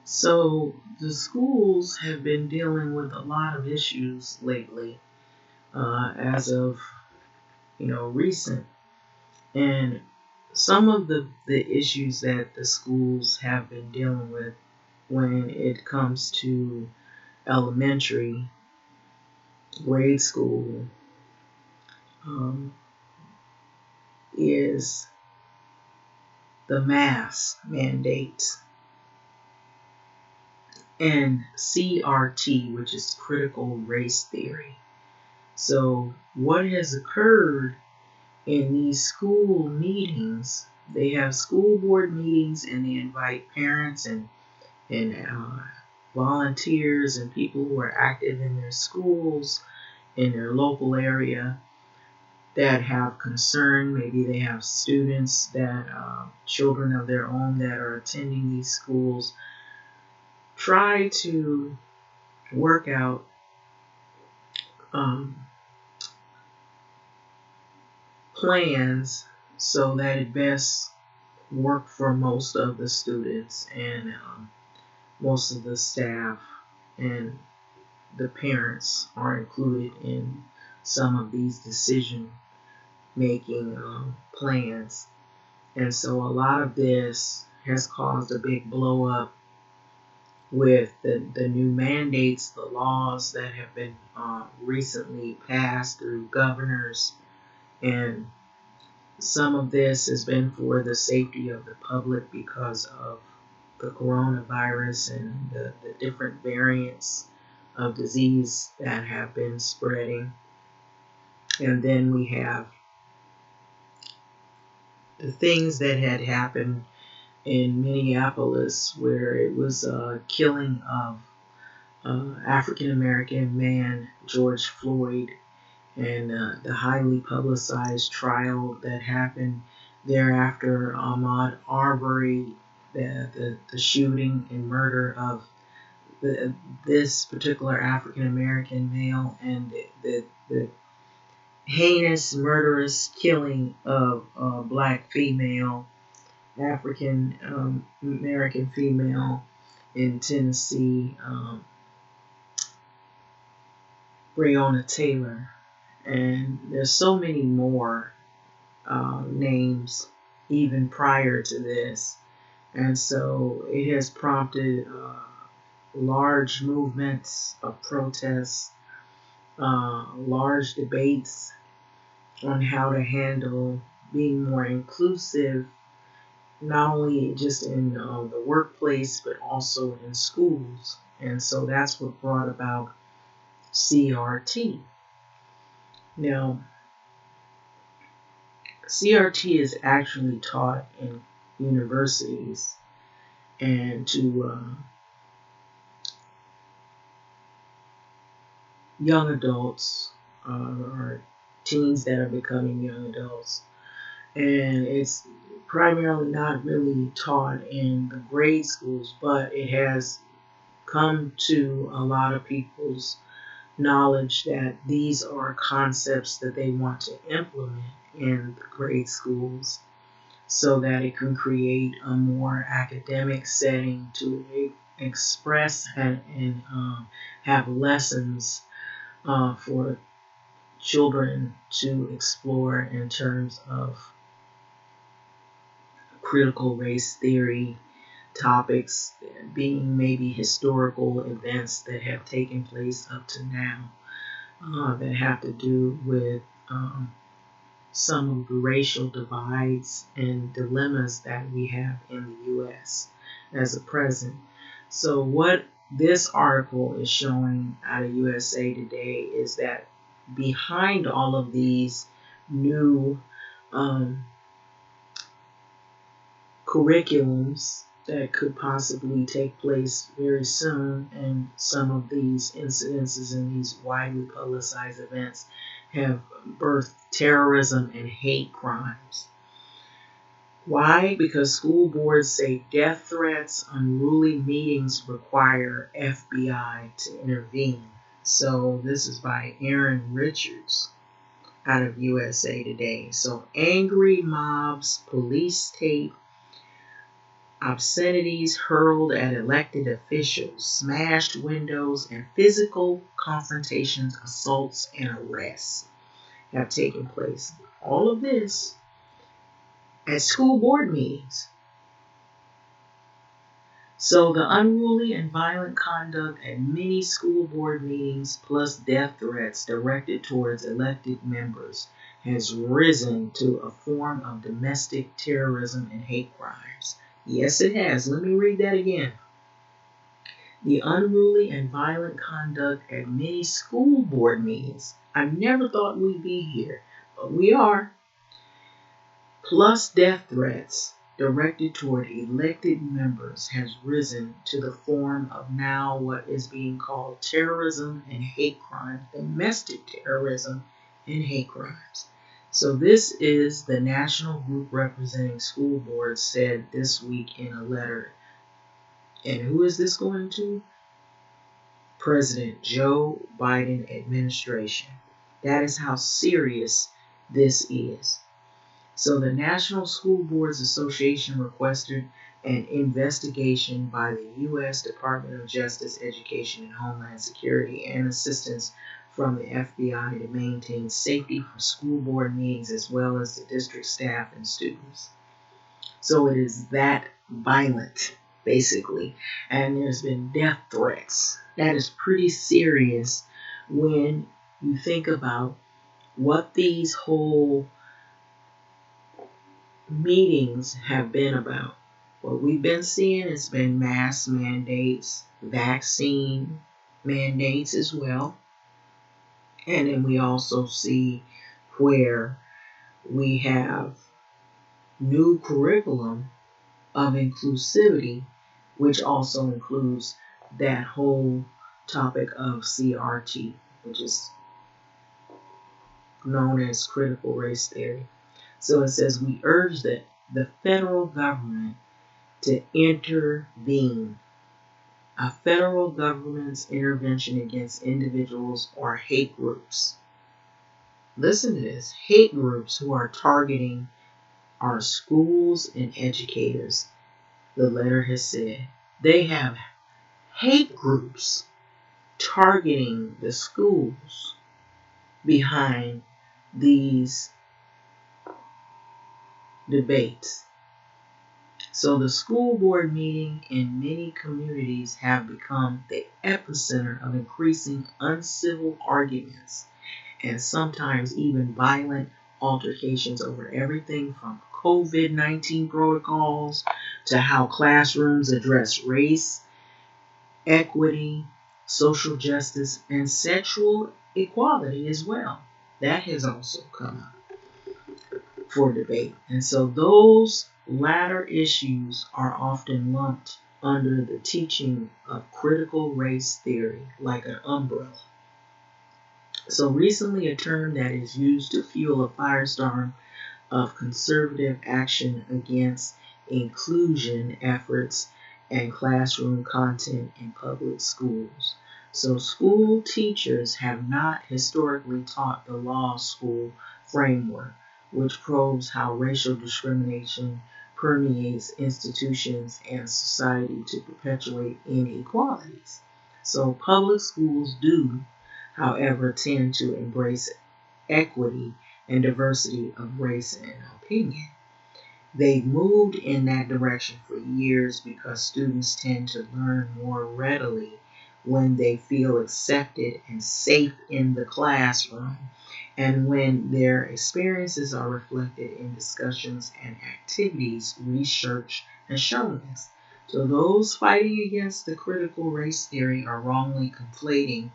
So the schools have been dealing with a lot of issues lately, as of recent, and some of the issues that the schools have been dealing with when it comes to elementary, grade school, um, is the mask mandates and CRT, which is critical race theory. So what has occurred in these school meetings? They have school board meetings and they invite parents and volunteers and people who are active in their schools in their local area that have concern. Maybe they have students that children of their own that are attending these schools. Try to work out um, plans so that it best work for most of the students and most of the staff, and the parents are included in some of these decision making plans. And so a lot of this has caused a big blow up with the new mandates, the laws that have been recently passed through governors. And some of this has been for the safety of the public because of the coronavirus and the different variants of disease that have been spreading. And then we have the things that had happened in Minneapolis, where it was a killing of African American man George Floyd, and the highly publicized trial that happened thereafter. Ahmaud Arbery, the shooting and murder of this particular African American male, and the heinous, murderous killing of a black female, African American female in Tennessee, Breonna Taylor. And there's so many more names even prior to this. And so it has prompted large movements of protests, large debates on how to handle being more inclusive, not only just in the workplace, but also in schools. And so that's what brought about CRT. Now, CRT is actually taught in universities and to young adults or teens that are becoming young adults. And it's primarily not really taught in the grade schools, but it has come to a lot of people's knowledge that these are concepts that they want to implement in the grade schools so that it can create a more academic setting to express and have lessons for children to explore in terms of critical race theory topics, being maybe historical events that have taken place up to now that have to do with some of the racial divides and dilemmas that we have in the U.S. as a present. So what this article is showing out of USA Today is that behind all of these new curriculums that could possibly take place very soon, and some of these incidences and these widely publicized events have birthed terrorism and hate crimes. Why? Because school boards say death threats, unruly meetings require FBI to intervene. So this is by Aaron Richards out of USA Today. So angry mobs, police tape obscenities hurled at elected officials, smashed windows, and physical confrontations, assaults, and arrests have taken place. All of this at school board meetings. So the unruly and violent conduct at many school board meetings, plus death threats directed towards elected members, has risen to a form of domestic terrorism and hate crimes. Yes, it has. Let me read that again. The unruly and violent conduct at many school board meetings. I never thought we'd be here, but we are. Plus death threats directed toward elected members has risen to the form of now what is being called terrorism and hate crimes, domestic terrorism and hate crimes. So this is the national group representing school boards said this week in a letter. And who is this going to? President Joe Biden administration. That is how serious this is. So the National School Boards Association requested an investigation by the U.S. Department of Justice, Education, and Homeland Security and assistance from the FBI to maintain safety for school board meetings as well as the district staff and students. So it is that violent, basically. And there's been death threats. That is pretty serious when you think about what these whole meetings have been about. What we've been seeing has been mask mandates, vaccine mandates as well. And then we also see where we have new curriculum of inclusivity, which also includes that whole topic of CRT, which is known as critical race theory. So it says, we urge that the federal government to intervene. A federal government's intervention against individuals or hate groups. Listen to this. Hate groups who are targeting our schools and educators. The letter has said they have hate groups targeting the schools behind these debates. So the school board meeting in many communities have become the epicenter of increasing uncivil arguments and sometimes even violent altercations over everything from COVID-19 protocols to how classrooms address race, equity, social justice, and sexual equality as well. That has also come up for debate. And so those latter issues are often lumped under the teaching of critical race theory like an umbrella. So recently a term that is used to fuel a firestorm of conservative action against inclusion efforts and classroom content in public schools. So school teachers have not historically taught the law school framework, which probes how racial discrimination permeates institutions and society to perpetuate inequalities. So public schools do, however, tend to embrace equity and diversity of race and opinion. They've moved in that direction for years because students tend to learn more readily when they feel accepted and safe in the classroom, and when their experiences are reflected in discussions and activities. Research has shown this. So those fighting against the critical race theory are wrongly conflating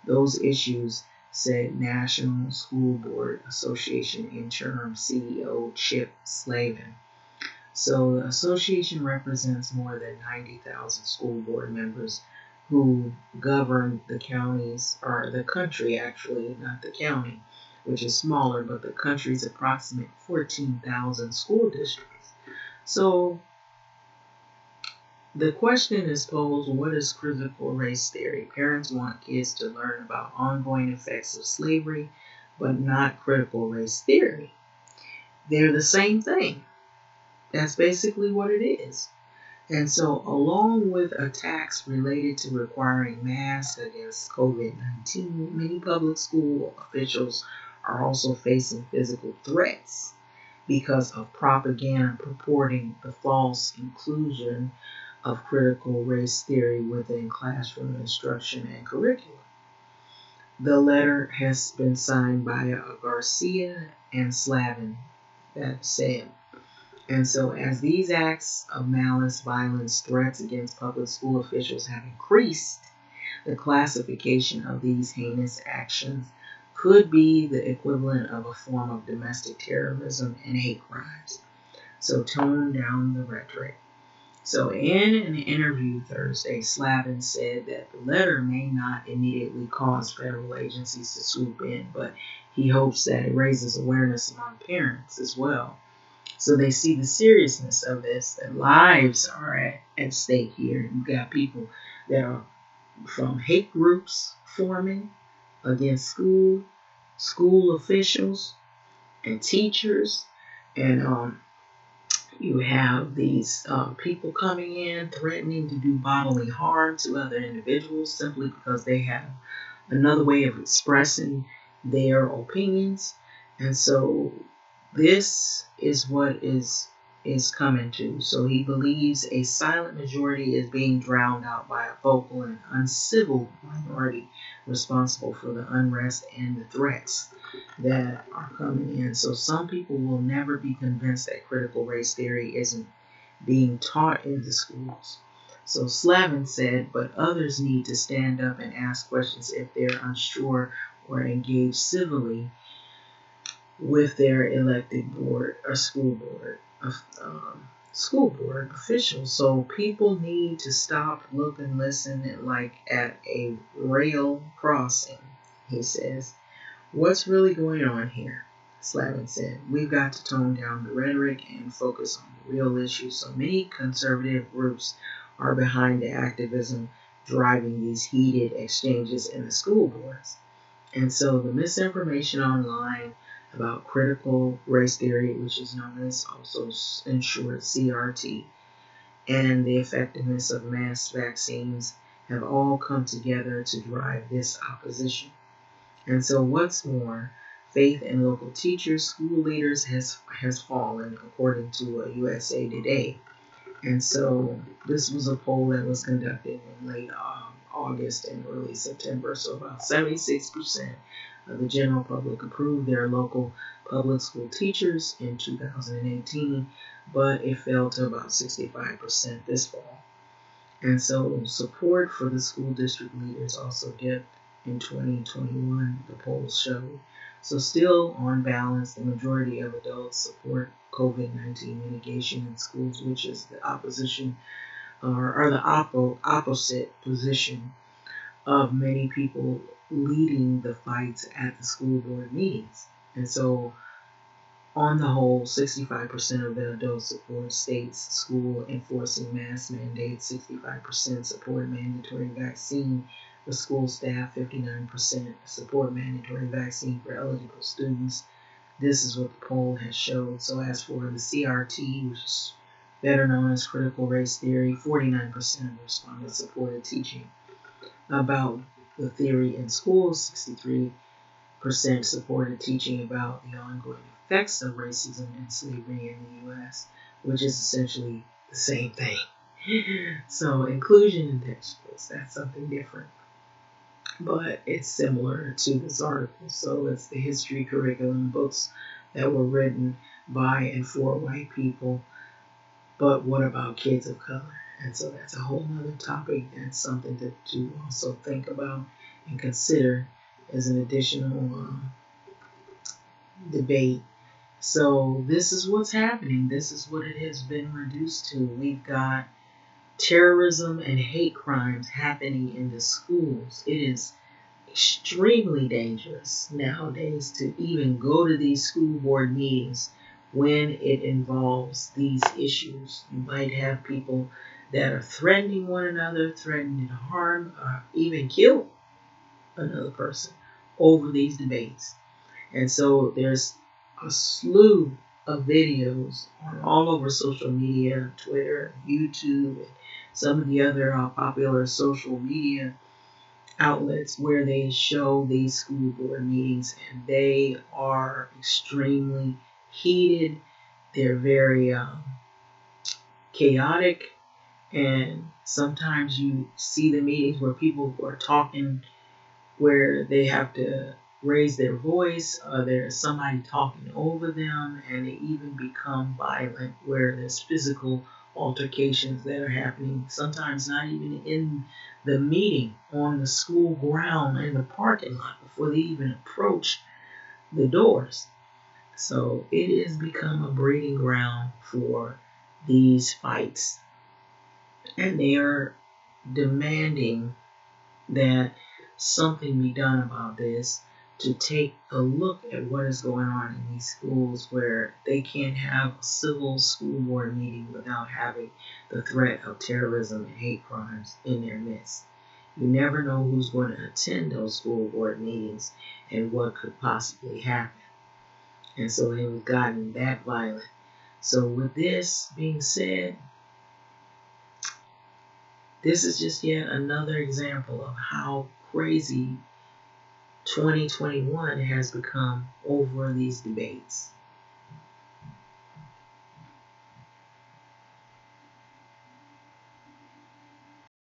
those issues, said National School Board Association interim CEO Chip Slavin. So the association represents more than 90,000 school board members who govern the counties, or the country actually, not the county, which is smaller, but the country's approximate 14,000 school districts. So the question is posed, what is critical race theory? Parents want kids to learn about ongoing effects of slavery, but not critical race theory. They're the same thing. That's basically what it is. And so, along with attacks related to requiring masks against COVID-19, many public school officials are also facing physical threats because of propaganda purporting the false inclusion of critical race theory within classroom instruction and curricula. The letter has been signed by Garcia and Slavin, that said. And so, as these acts of malice, violence, threats against public school officials have increased, the classification of these heinous actions could be the equivalent of a form of domestic terrorism and hate crimes. So, tone down the rhetoric. So, in an interview Thursday, Slavin said that the letter may not immediately cause federal agencies to swoop in, but he hopes that it raises awareness among parents as well. So they see the seriousness of this, that lives are at stake here. You've got people that are from hate groups forming against school officials, and teachers, and you have these people coming in threatening to do bodily harm to other individuals simply because they have another way of expressing their opinions. And so this is what is coming to. So he believes a silent majority is being drowned out by a vocal and uncivil minority responsible for the unrest and the threats that are coming in. So some people will never be convinced that critical race theory isn't being taught in the schools. So Slavin said, but others need to stand up and ask questions if they're unsure or engage civilly with their elected board or school board officials. So people need to stop, look, and listen like at a rail crossing, he says. What's really going on here? Slavin said, we've got to tone down the rhetoric and focus on the real issues. So many conservative groups are behind the activism driving these heated exchanges in the school boards. And so the misinformation online about critical race theory, which is known as also in short CRT, and the effectiveness of mass vaccines have all come together to drive this opposition. And so what's more, faith in local teachers, school leaders has fallen, according to USA Today. And so this was a poll that was conducted in late August and early September. So about 76% of the general public approved their local public school teachers in 2018, but it fell to about 65% this fall. And so support for the school district leaders also dipped in 2021, the polls showed. So still on balance, the majority of adults support COVID-19 mitigation in schools, which is the opposition or the opposite position of many people leading the fights at the school board meetings. And so on the whole, 65% of the adults support states, school enforcing mask mandates, 65% support mandatory vaccine for school staff, 59% support mandatory vaccine for eligible students. This is what the poll has showed. So as for the CRT, which is better known as critical race theory, 49% of respondents supported teaching about the theory in schools, 63% supported teaching about the ongoing effects of racism and slavery in the U.S., which is essentially the same thing. So inclusion in textbooks, that's something different. But it's similar to this article. So it's the history curriculum books that were written by and for white people. But what about kids of color? And so that's a whole other topic. That's something to also think about and consider as an additional debate. So this is what's happening. This is what it has been reduced to. We've got terrorism and hate crimes happening in the schools. It is extremely dangerous nowadays to even go to these school board meetings when it involves these issues. You might have people that are threatening one another, threatening to harm or even kill another person over these debates. And so there's a slew of videos on all over social media, Twitter, YouTube, and some of the other popular social media outlets where they show these school board meetings, and they are extremely heated. They're very chaotic, and sometimes you see the meetings where people are talking where they have to raise their voice, there's somebody talking over them, and they even become violent where there's physical altercations that are happening, sometimes not even in the meeting, on the school ground in the parking lot before they even approach the doors. So it has become a breeding ground for these fights, and they are demanding that something be done about this, to take a look at what is going on in these schools where they can't have a civil school board meeting without having the threat of terrorism and hate crimes in their midst. You never know who's going to attend those school board meetings and what could possibly happen. And so they've gotten that violent. So with this being said, this is just yet another example of how crazy 2021 has become over these debates.